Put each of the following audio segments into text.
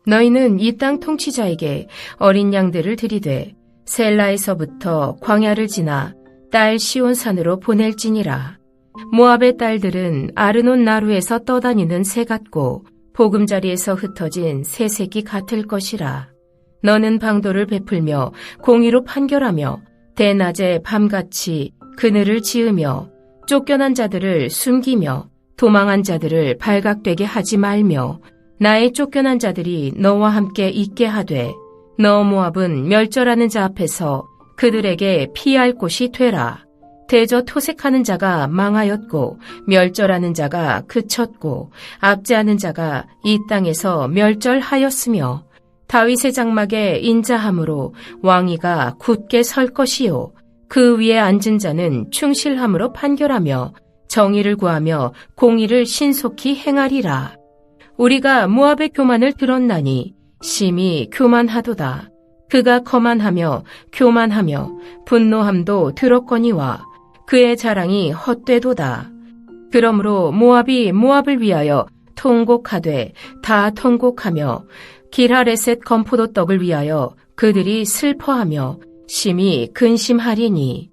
너희는 이 땅 통치자에게 어린 양들을 들이되 셀라에서부터 광야를 지나 딸 시온산으로 보낼지니라. 모압의 딸들은 아르논 나루에서 떠다니는 새 같고 보금자리에서 흩어진 새 새끼 같을 것이라. 너는 방도를 베풀며 공의로 판결하며 대낮에 밤같이 그늘을 지으며 쫓겨난 자들을 숨기며 도망한 자들을 발각되게 하지 말며 나의 쫓겨난 자들이 너와 함께 있게 하되 너 모압은 멸절하는 자 앞에서 그들에게 피할 곳이 되라. 대저 토색하는 자가 망하였고 멸절하는 자가 그쳤고 압제하는 자가 이 땅에서 멸절하였으며 다윗의 장막에 인자함으로 왕위가 굳게 설 것이요 그 위에 앉은 자는 충실함으로 판결하며 정의를 구하며 공의를 신속히 행하리라. 우리가 모압의 교만을 들었나니 심히 교만하도다. 그가 거만하며 교만하며 분노함도 들었거니와 그의 자랑이 헛되도다. 그러므로 모압이 모압을 위하여 통곡하되 다 통곡하며 길하레셋 건포도 떡을 위하여 그들이 슬퍼하며 심히 근심하리니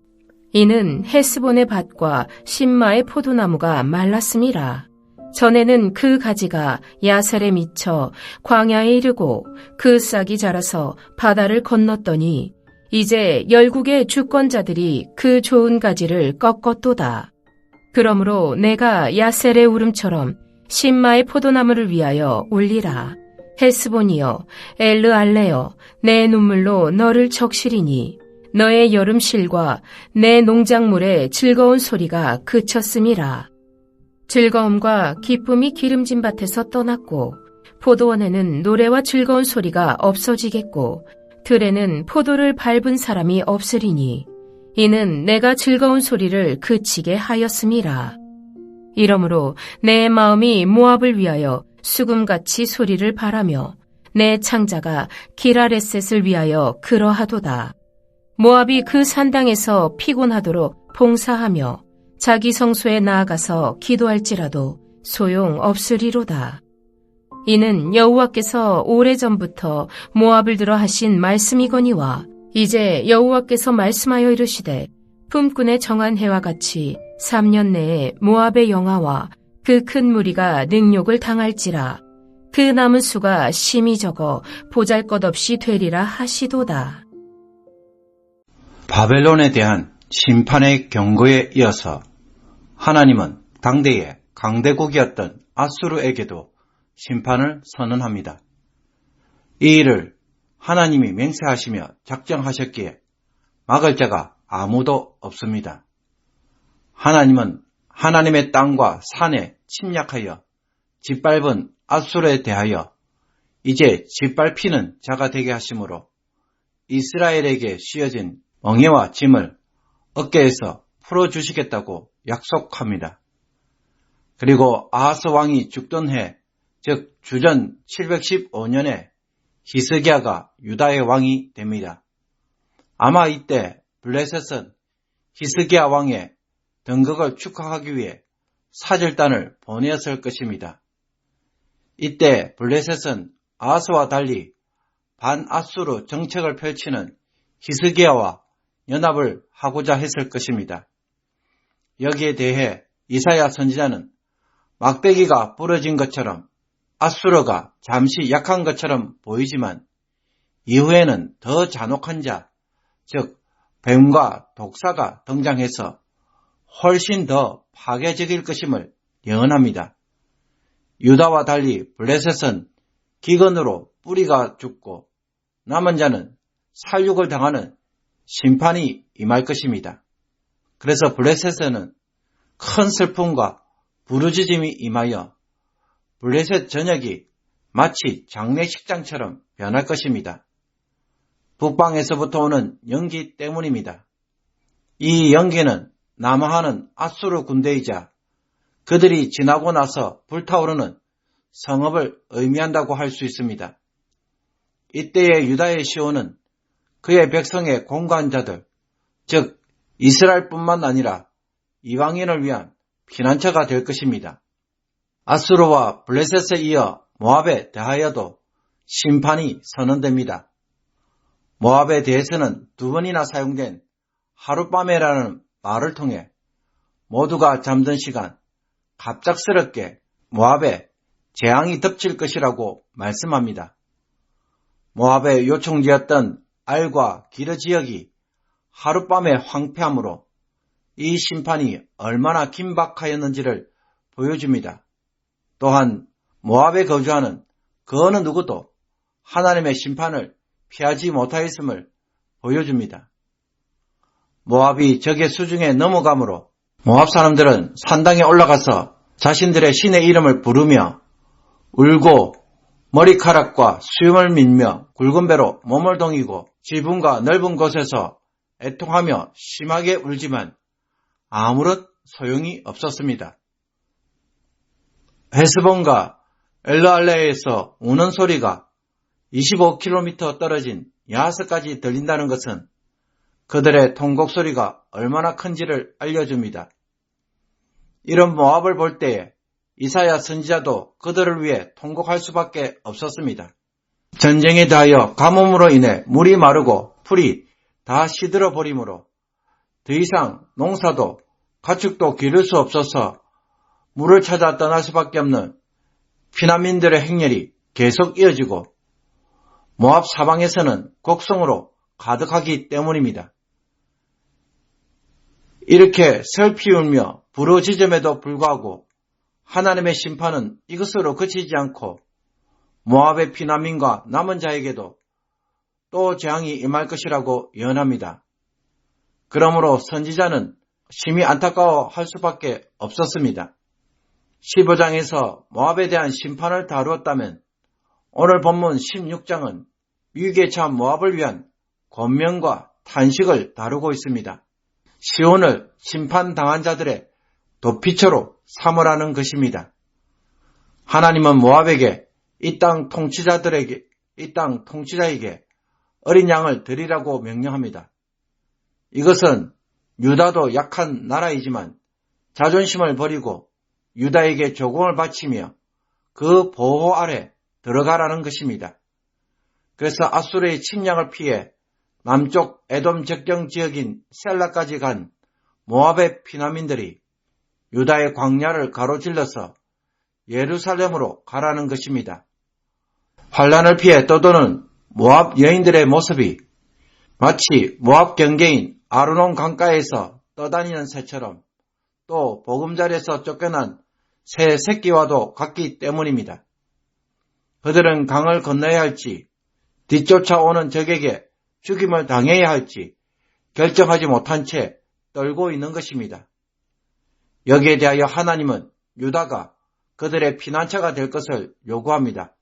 이는 헤스본의 밭과 신마의 포도나무가 말랐음이라. 전에는 그 가지가 야살에 미쳐 광야에 이르고 그 싹이 자라서 바다를 건넜더니 이제 열국의 주권자들이 그 좋은 가지를 꺾었도다. 그러므로 내가 야셀의 울음처럼 신마의 포도나무를 위하여 울리라. 헤스본이여 엘르알레여 내 눈물로 너를 적시리니 너의 여름실과 내 농작물의 즐거운 소리가 그쳤음이라. 즐거움과 기쁨이 기름진 밭에서 떠났고 포도원에는 노래와 즐거운 소리가 없어지겠고 들에는 포도를 밟은 사람이 없으리니 이는 내가 즐거운 소리를 그치게 하였음이라. 이러므로 내 마음이 모압을 위하여 수금같이 소리를 바라며 내 창자가 기라레셋을 위하여 그러하도다. 모압이 그 산당에서 피곤하도록 봉사하며 자기 성소에 나아가서 기도할지라도 소용없으리로다. 이는 여호와께서 오래전부터 모압을 들어 하신 말씀이거니와 이제 여호와께서 말씀하여 이르시되 품꾼의 정한 해와 같이 3년 내에 모압의 영화와 그 큰 무리가 능욕을 당할지라. 그 남은 수가 심히 적어 보잘것없이 되리라 하시도다. 바벨론에 대한 심판의 경고에 이어서 하나님은 당대의 강대국이었던 아수르에게도 심판을 선언합니다. 이 일을 하나님이 맹세하시며 작정하셨기에 막을 자가 아무도 없습니다. 하나님은 하나님의 땅과 산에 침략하여 짓밟은 아수르에 대하여 이제 짓밟히는 자가 되게 하심으로 이스라엘에게 씌어진 멍에와 짐을 어깨에서 풀어주시겠다고 약속합니다. 그리고 아하스 왕이 죽던 해, 즉 주전 715년에 히스기야가 유다의 왕이 됩니다. 아마 이때 블레셋은 히스기야 왕의 등극을 축하하기 위해 사절단을 보내었을 것입니다. 이때 블레셋은 아하스와 달리 반아수르 정책을 펼치는 히스기야와 연합을 하고자 했을 것입니다. 여기에 대해 이사야 선지자는 막대기가 부러진 것처럼 아수르가 잠시 약한 것처럼 보이지만 이후에는 더 잔혹한 자, 즉 뱀과 독사가 등장해서 훨씬 더 파괴적일 것임을 예언합니다. 유다와 달리 블레셋은 기근으로 뿌리가 죽고 남은 자는 살육을 당하는 심판이 임할 것입니다. 그래서 블레셋에는 큰 슬픔과 부르짖음이 임하여 블레셋 전역이 마치 장례식장처럼 변할 것입니다. 북방에서부터 오는 연기 때문입니다. 이 연기는 남하하는 아수르 군대이자 그들이 지나고 나서 불타오르는 성읍을 의미한다고 할 수 있습니다. 이때의 유다의 시온은 그의 백성의 공관자들, 즉 이스라엘뿐만 아니라 이방인을 위한 피난처가 될 것입니다. 아수르와 블레셋에 이어 모압에 대하여도 심판이 선언됩니다. 모압에 대해서는 두 번이나 사용된 하룻밤에라는 말을 통해 모두가 잠든 시간 갑작스럽게 모압에 재앙이 덮칠 것이라고 말씀합니다. 모압의 요충지였던 알과 기르 지역이 하룻밤에 황폐함으로 이 심판이 얼마나 긴박하였는지를 보여줍니다. 또한 모압에 거주하는 그 어느 누구도 하나님의 심판을 피하지 못하였음을 보여줍니다. 모압이 적의 수중에 넘어가므로 모압 사람들은 산당에 올라가서 자신들의 신의 이름을 부르며 울고 머리카락과 수염을 밀며 굵은 배로 몸을 동이고 지붕과 넓은 곳에서 애통하며 심하게 울지만 아무런 소용이 없었습니다. 헤스본과 엘르알레에서 우는 소리가 25km 떨어진 야하스까지 들린다는 것은 그들의 통곡 소리가 얼마나 큰지를 알려줍니다. 이런 모압을 볼 때에 이사야 선지자도 그들을 위해 통곡할 수밖에 없었습니다. 전쟁에 대하여 가뭄으로 인해 물이 마르고 풀이 다 시들어 버리므로 더 이상 농사도 가축도 기를 수 없어서 물을 찾아 떠날 수밖에 없는 피난민들의 행렬이 계속 이어지고 모압 사방에서는 곡성으로 가득하기 때문입니다. 이렇게 슬피 울며 부르짖음에도 불구하고 하나님의 심판은 이것으로 그치지 않고 모압의 피난민과 남은 자에게도 또 재앙이 임할 것이라고 예언합니다. 그러므로 선지자는 심히 안타까워할 수밖에 없었습니다. 15장에서 모압에 대한 심판을 다루었다면 오늘 본문 16장은 위기에 처한 모압을 위한 권면과 탄식을 다루고 있습니다. 시온을 심판당한 자들의 도피처로 삼으라는 것입니다. 하나님은 모압에게 이 땅 통치자에게 어린 양을 드리라고 명령합니다. 이것은 유다도 약한 나라이지만 자존심을 버리고 유다에게 조공을 바치며 그 보호 아래 들어가라는 것입니다. 그래서 아수르의 침략을 피해 남쪽 에돔 접경 지역인 셀라까지 간 모압의 피난민들이 유다의 광야를 가로질러서 예루살렘으로 가라는 것입니다. 환란을 피해 떠도는 모압 여인들의 모습이 마치 모압 경계인 아르논 강가에서 떠다니는 새처럼 또 보금자리에서 쫓겨난 새 새끼와도 같기 때문입니다. 그들은 강을 건너야 할지 뒤쫓아오는 적에게 죽임을 당해야 할지 결정하지 못한 채 떨고 있는 것입니다. 여기에 대하여 하나님은 유다가 그들의 피난처가 될 것을 요구합니다.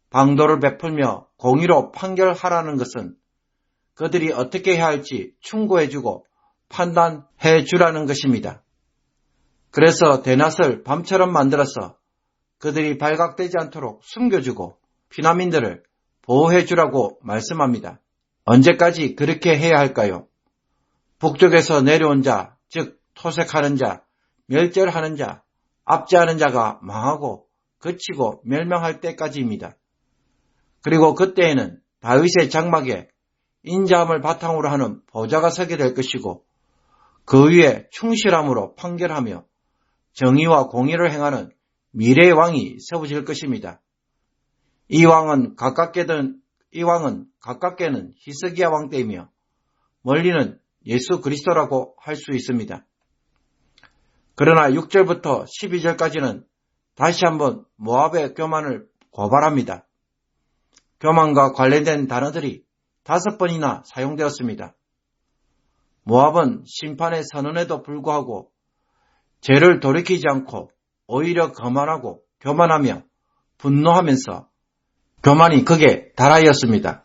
방도를 베풀며 공의로 판결하라는 것은 그들이 어떻게 해야 할지 충고해주고 판단해 주라는 것입니다. 그래서 대낮을 밤처럼 만들어서 그들이 발각되지 않도록 숨겨주고 피난민들을 보호해 주라고 말씀합니다. 언제까지 그렇게 해야 할까요? 북쪽에서 내려온 자, 즉 토색하는 자, 멸절하는 자, 압제하는 자가 망하고 그치고 멸망할 때까지입니다. 그리고 그때에는 다윗의 장막에 인자함을 바탕으로 하는 보좌가 서게 될 것이고 그 위에 충실함으로 판결하며 정의와 공의를 행하는 미래의 왕이 세워질 것입니다. 이 왕은 가깝게는 히스기야 왕 때이며 멀리는 예수 그리스도라고 할 수 있습니다. 그러나 6절부터 12절까지는 다시 한번 모압의 교만을 고발합니다. 교만과 관련된 단어들이 5번이나 사용되었습니다. 모압은 심판의 선언에도 불구하고 죄를 돌이키지 않고 오히려 거만하고 교만하며 분노하면서 교만이 극에 달하였습니다.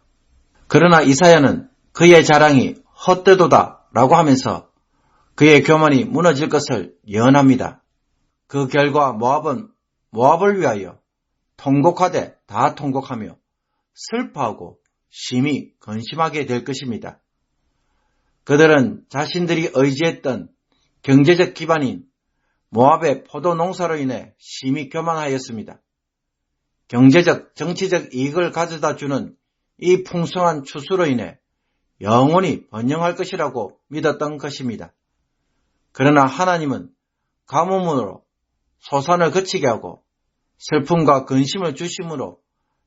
그러나 이사야는 그의 자랑이 헛되도다 라고 하면서 그의 교만이 무너질 것을 예언합니다. 그 결과 모압은 모압을 위하여 통곡하되 다 통곡하며 슬퍼하고 심히 근심하게 될 것입니다. 그들은 자신들이 의지했던 경제적 기반인 모압의 포도 농사로 인해 심히 교만하였습니다. 경제적, 정치적 이익을 가져다 주는 이 풍성한 추수로 인해 영원히 번영할 것이라고 믿었던 것입니다. 그러나 하나님은 가뭄으로 소산을 그치게 하고 슬픔과 근심을 주심으로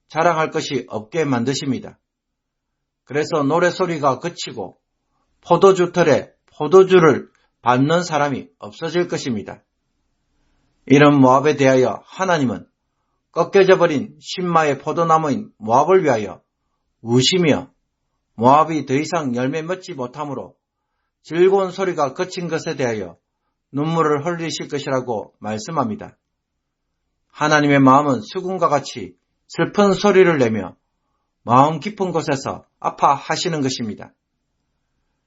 자랑할 것이 없게 만드십니다. 그래서 노래소리가 그치고 포도주 털에 포도주를 받는 사람이 없어질 것입니다. 이런 모압에 대하여 하나님은 꺾여져 버린 신마의 포도나무인 모압을 위하여 우시며 모압이 더 이상 열매 맺지 못하므로 즐거운 소리가 그친 것에 대하여 눈물을 흘리실 것이라고 말씀합니다. 하나님의 마음은 수금과 같이 슬픈 소리를 내며 마음 깊은 곳에서 아파하시는 것입니다.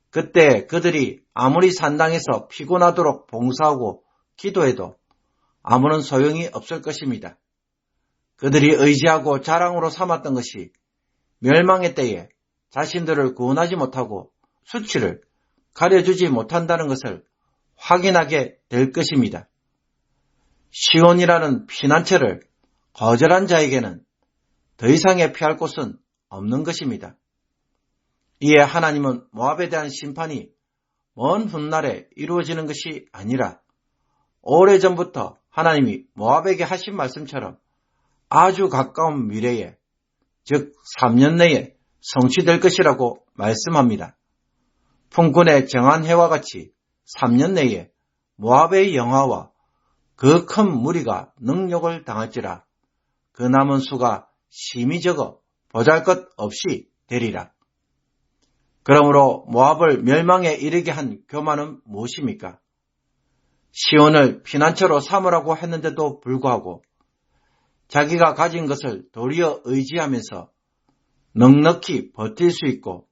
그때 그들이 아무리 산당에서 피곤하도록 봉사하고 기도해도 아무런 소용이 없을 것입니다. 그들이 의지하고 자랑으로 삼았던 것이 멸망의 때에 자신들을 구원하지 못하고 수치를 가려주지 못한다는 것을 확인하게 될 것입니다. 시온이라는 피난처를 거절한 자에게는 더 이상의 피할 곳은 없는 것입니다. 이에 하나님은 모압에 대한 심판이 먼 훗날에 이루어지는 것이 아니라 오래전부터 하나님이 모압에게 하신 말씀처럼 아주 가까운 미래에, 즉 3년 내에 성취될 것이라고 말씀합니다. 품꾼의 정한 해와 같이 3년 내에 모압의 영화와 그 큰 무리가 능욕을 당할지라. 그 남은 수가 심히 적어 보잘것없이 되리라. 그러므로 모압을 멸망에 이르게 한 교만은 무엇입니까? 시온을 피난처로 삼으라고 했는데도 불구하고 자기가 가진 것을 도리어 의지하면서 넉넉히 버틸 수 있고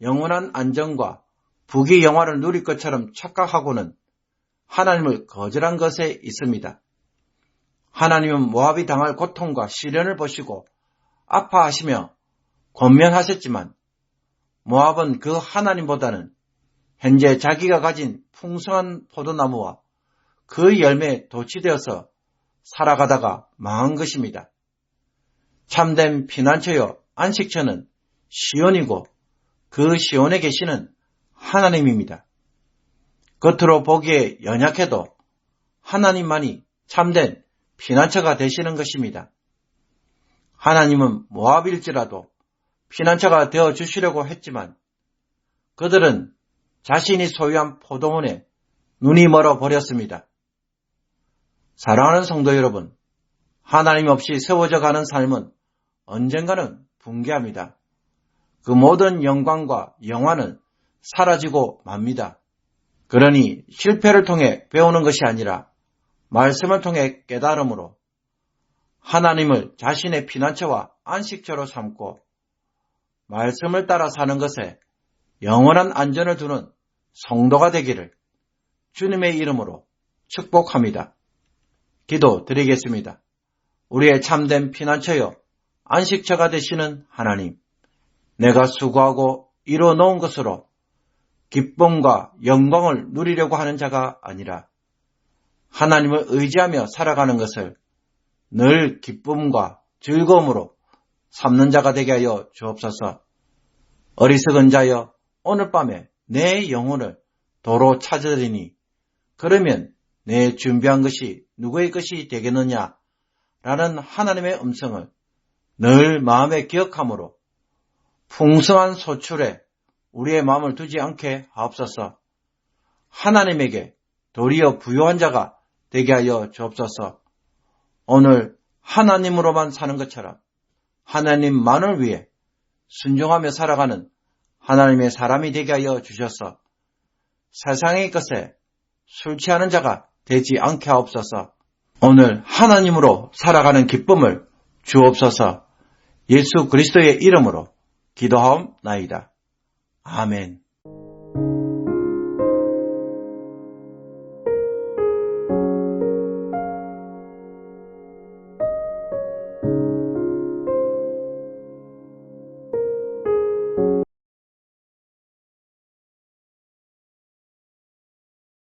영원한 안정과 부귀 영화를 누릴 것처럼 착각하고는 하나님을 거절한 것에 있습니다. 하나님은 모압이 당할 고통과 시련을 보시고 아파하시며 권면하셨지만 모압은 그 하나님보다는 현재 자기가 가진 풍성한 포도나무와 그 열매에 도취되어서 살아가다가 망한 것입니다. 참된 피난처요 안식처는 시온이고 그 시온에 계시는 하나님입니다. 겉으로 보기에 연약해도 하나님만이 참된 피난처가 되시는 것입니다. 하나님은 모압일지라도 피난처가 되어주시려고 했지만 그들은 자신이 소유한 포도원에 눈이 멀어 버렸습니다. 사랑하는 성도 여러분, 하나님 없이 세워져 가는 삶은 언젠가는 붕괴합니다. 그 모든 영광과 영화는 사라지고 맙니다. 그러니 실패를 통해 배우는 것이 아니라 말씀을 통해 깨달음으로 하나님을 자신의 피난처와 안식처로 삼고 말씀을 따라 사는 것에 영원한 안전을 두는 성도가 되기를 주님의 이름으로 축복합니다. 기도 드리겠습니다. 우리의 참된 피난처여 안식처가 되시는 하나님, 내가 수고하고 이루어 놓은 것으로 기쁨과 영광을 누리려고 하는 자가 아니라 하나님을 의지하며 살아가는 것을 늘 기쁨과 즐거움으로 삼는 자가 되게 하여 주옵소서. 어리석은 자여, 오늘 밤에 내 영혼을 도로 찾으리니 그러면 내 준비한 것이 누구의 것이 되겠느냐 라는 하나님의 음성을 늘 마음에 기억함으로 풍성한 소출에 우리의 마음을 두지 않게 하옵소서. 하나님에게 도리어 부요한 자가 되게 하여 주옵소서. 오늘 하나님으로만 사는 것처럼 하나님만을 위해 순종하며 살아가는 하나님의 사람이 되게 하여 주셔서 세상의 것에 술 취하는 자가 되지 않게 하옵소서. 오늘 하나님으로 살아가는 기쁨을 주옵소서. 예수 그리스도의 이름으로 기도하옵나이다. 아멘.